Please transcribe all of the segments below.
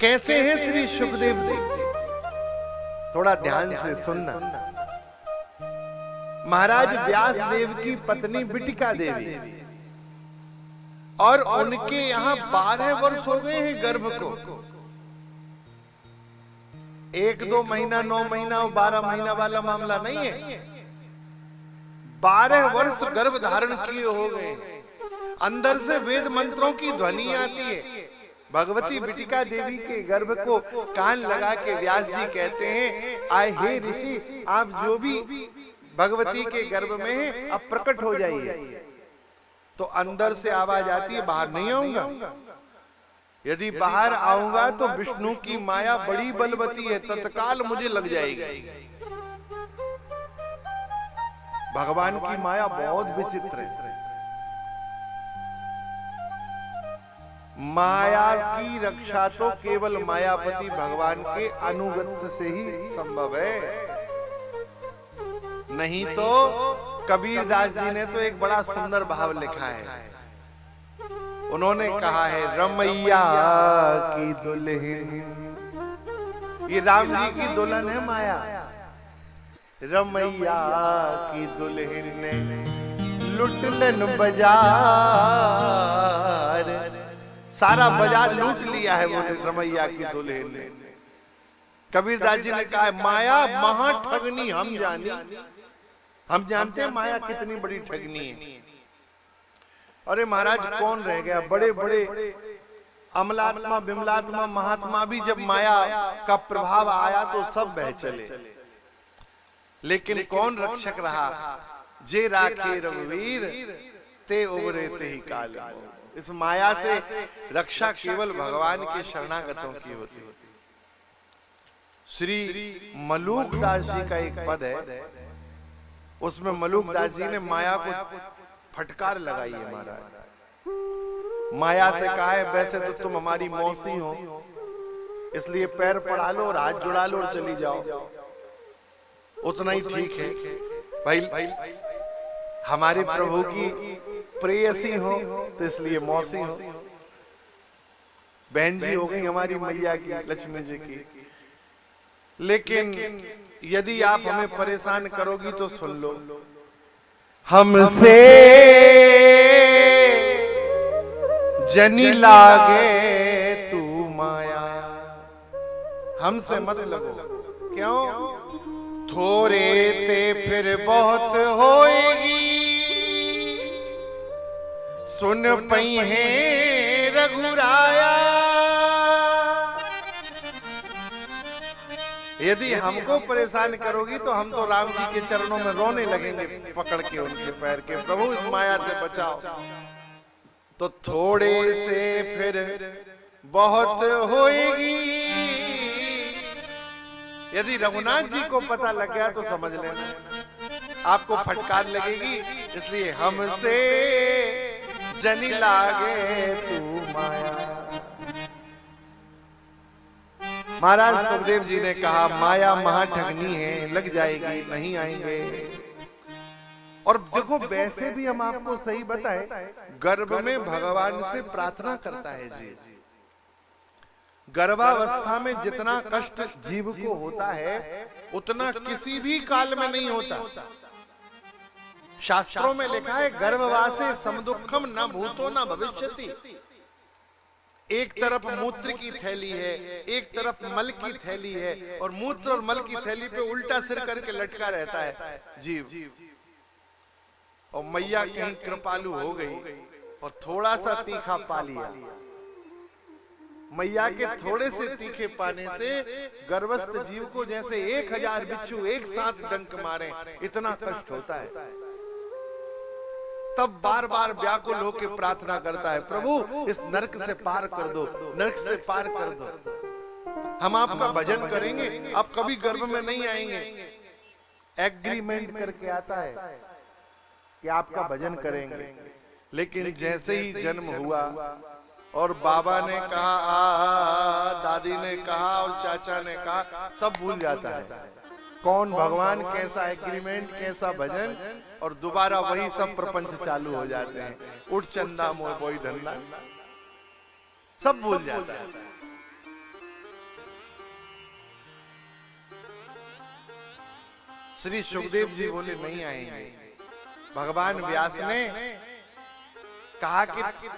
कैसे हैं श्री सुखदेव जी? थोड़ा ध्यान से सुनना। महाराज व्यास देव की पत्नी बिटिका देवी, और उनके यहाँ 12 वर्ष हो गए हैं गर्भ को। 1-2 महीना, 9 महीना और 12 महीना वाला मामला नहीं है। 12 वर्ष गर्भ धारण किए हो गए। अंदर से वेद मंत्रों की ध्वनि आती है। भगवती बिटिका देवी के गर्भ को कान लगा के व्यास जी कहते हैं, आए हे ऋषि, आप जो भी भगवती के गर्भ में हैं अब प्रकट हो जाइए। तो अंदर से आवाज आती है, बाहर नहीं आऊंगा। यदि बाहर आऊंगा तो विष्णु की माया बड़ी बलवती है, तत्काल मुझे लग जाएगी। भगवान की माया बहुत विचित्र है। माया की रक्षा तो केवल मायापति भगवान के अनुगत्य से ही संभव है, नहीं तो कबीरदास जी ने तो एक बड़ा सुंदर भाव लिखा है। उन्होंने कहा है, रमैया की दुल्हन, ये राम जी की दुल्हन है माया। रमैया की दुल्हन ने लुटलन बाजार, सारा बाजार लूट लिया है वो रमैया की दुल्हन ने। कबीरदास जी ने कहा है, माया महा ठगनी हम जानी। हम जानते हैं माया कितनी बड़ी ठगनी है। अरे महाराज, कौन रह गया? बड़े बड़े अमलात्मा, विमलात्मा, महात्मा भी जब माया का प्रभाव आया तो सब बह चले। लेकिन कौन रक्षक रहा? जे राखे रघुवीर ते उबरे ते ही काल। इस माया से रक्षा केवल भगवान के शरणागतों की होती है। श्री मलूक दास जी का एक पद है, उसमें मलूक दास जी ने माया को फटकार लगाई है। महाराज, माया से कहा है, वैसे तो तुम हमारी मौसी हो, इसलिए पैर पड़ा लो और हाथ जुड़ा लो और चली जाओ, उतना ही ठीक है। भाई हमारे प्रभु की प्रेयसी हो तो इसलिए मौसी हो। बहन जी हो गई हमारी मैया की, लक्ष्मी जी की। लेकिन यदि आप हमें परेशान करोगी तो सुन लो, हमसे जनी लागे तू माया, हमसे मत लगो। क्यों? थोड़े ते फिर बहुत होएगी, सुन पई है रघुराया। यदि हमको परेशान करोगी तो हम तो राम जी के चरणों में रोने लगेंगे, पकड़ के उनके पैर के, प्रभु इस माया से बचाओ। तो थोड़े से फिर बहुत होएगी। यदि रघुनाथ जी को पता लग गया तो समझ लेना आपको फटकार लगेगी। इसलिए हमसे जनी लागे तू माया। महाराज सुखदेव जी ने कहा, माया महाठगनी है, लग जाएगी, नहीं आएंगे। और देखो, वैसे भी हम आपको सही बताएं, गर्भ में भगवान से प्रार्थना करता है जी। गर्भावस्था में जितना कष्ट जीव को होता है उतना किसी भी काल में नहीं होता। शास्त्रों में लिखा है, गर्भवासे समदुखम न भूतो न भविष्यति। एक तरफ मूत्र की थैली है, एक तरफ मल की थैली है, और मूत्र और मल की थैली पे उल्टा सिर करके लटका रहता है जीव। और मैया कहीं कृपालु हो गई और थोड़ा सा तीखा पा लिया। मैया के थोड़े से तीखे पाने से गर्भस्थ जीव को जैसे 1000 बिच्छू एक साथ डंक मारे, इतना कष्ट होता है। तब बार बार व्याकुल होकर प्रार्थना करता है, प्रभु इस नरक से पार कर दो, नरक से पार कर दो। हम आपका भजन करेंगे, आप कभी गर्भ में नहीं आएंगे। एग्रीमेंट करके आता है कि आपका भजन करेंगे। लेकिन जैसे ही जन्म हुआ और बाबा ने कहा, दादी ने कहा और चाचा ने कहा, सब भूल जाता है कौन भगवान, कैसा एग्रीमेंट, कैसा भजन, और दोबारा वही सब प्रपंच चालू हो जाते हैं। उठ चंदा मोह कोई धंधा, सब भूल जाता है। श्री सुखदेव जी बोले नहीं आएंगे। भगवान व्यास ने कहा कि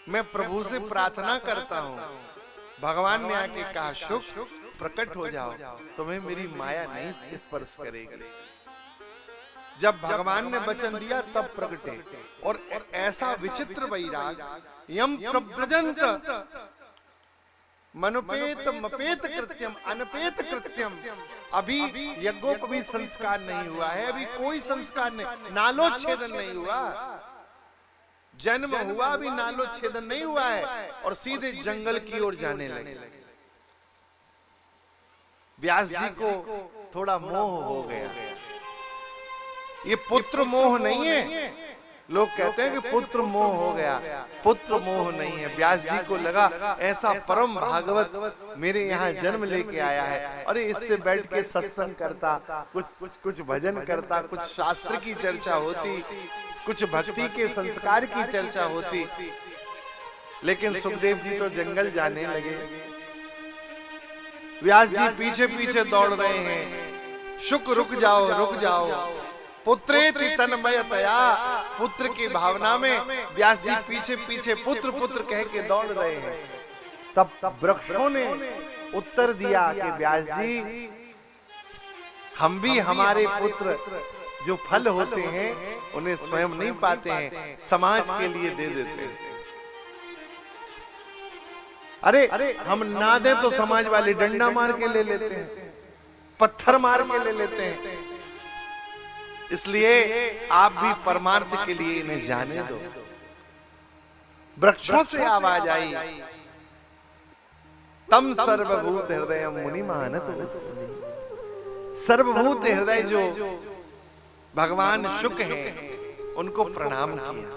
मैं प्रभु से प्रार्थना करता हूं। भगवान ने आके कहा शुक प्रकट हो जाओ, तुम्हें मेरी माया नहीं स्पर्श करेगी। जब भगवान ने वचन दिया तब प्रकटे, और ऐसा विचित्र वैराग यम प्रव्रजंत मनुपेत मपेत कृत्यम अनपेत कृत्यम। अभी यज्ञोपवीत संस्कार नहीं हुआ है, अभी कोई संस्कार नहीं, नालोच्छेदन नहीं हुआ, जन्म हुआ अभी नालोच्छेदन नहीं हुआ है, और सीधे जंगल की ओर जाने लगे। व्यास जी को थोड़ा मोह हो गया। ये पुत्र मोह नहीं है, लोग कहते हैं कि पुत्र मोह हो गया, पुत्र मोह नहीं है। व्यास जी को लगा ऐसा परम भागवत मेरे यहाँ जन्म लेके आया है, अरे इससे बैठ के सत्संग करता, कुछ भजन करता, कुछ शास्त्र की चर्चा होती, कुछ भक्ति के संस्कार की चर्चा होती। लेकिन सुखदेव जी तो जंगल जाने लगे। व्यास जी पीछे पीछे दौड़ रहे हैं। शुक रुक जाओ रुक जाओ, पुत्रेति तन्मयतया, पुत्र की भावना में व्यास जी पीछे पीछे पुत्र पुत्र कह के दौड़ रहे हैं। तब वृक्षों ने उत्तर दिया कि व्यास जी, हम भी हमारे पुत्र जो फल होते हैं उन्हें स्वयं नहीं पाते हैं, समाज के लिए दे देते हैं। अरे हम ना दें तो समाज वाले डंडा मार के ले लेते हैं, पत्थर मार के ले लेते हैं, इसलिए आप भी परमार्थ के लिए इन्हें जाने दो। वृक्षों से आवाज आई, तम सर्वभूत हृदय मुनि मानत वस्मि। सर्वभूत हृदय जो भगवान शुक हैं, उनको प्रणाम किया।